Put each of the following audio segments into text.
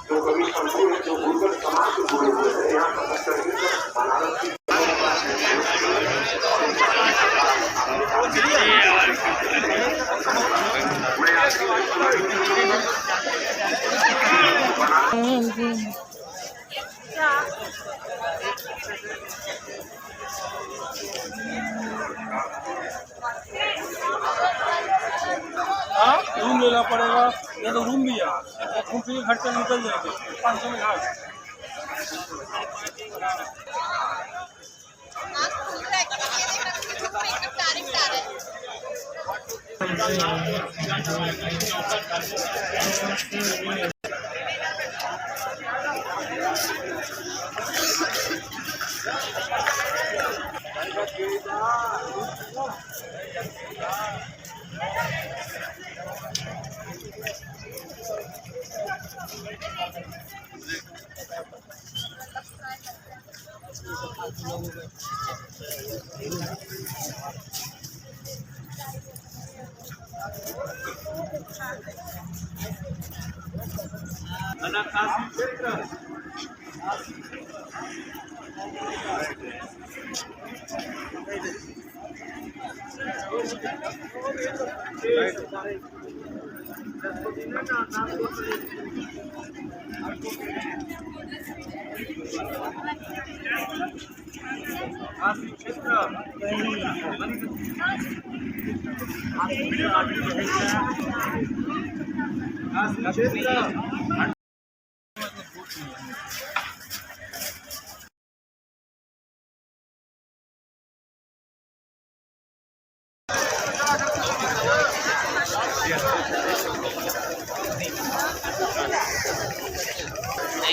जो कभी संपूर्ण जो गुरुकुल समाज से जुड़े हुए हैं यहाँ बनारस की रूम लेना पड़ेगा या तो रूम भी है घूम फिर खर्चा निकल जाएगा 500 में घाट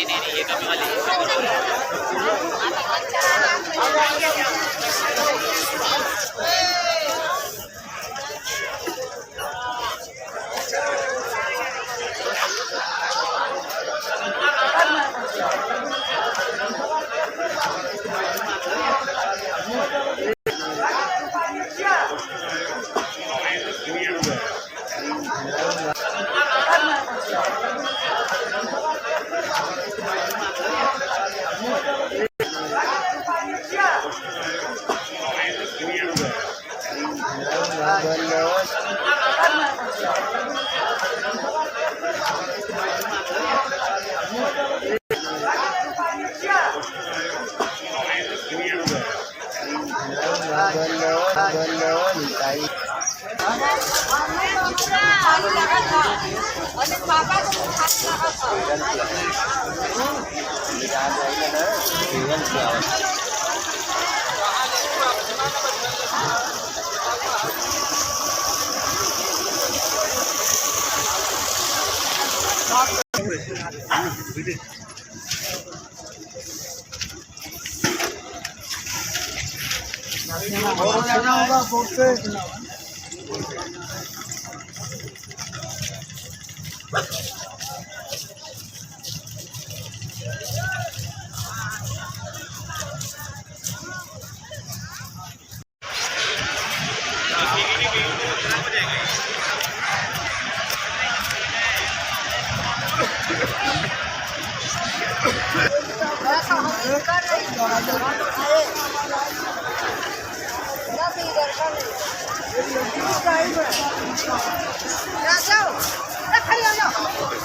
नहीं ये कभी वाली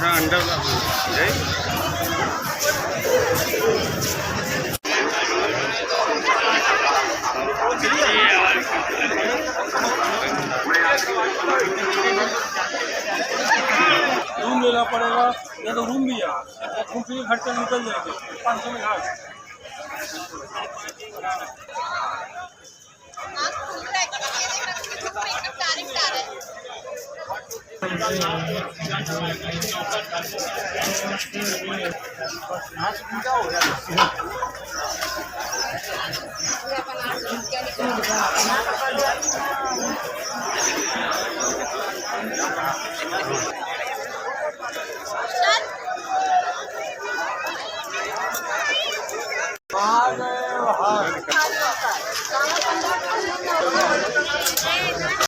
अंडर रूम लेना पड़ेगा या तो रूम भी है घूम फिर खर्चा निकल जाएगा 500 में घाट हो गया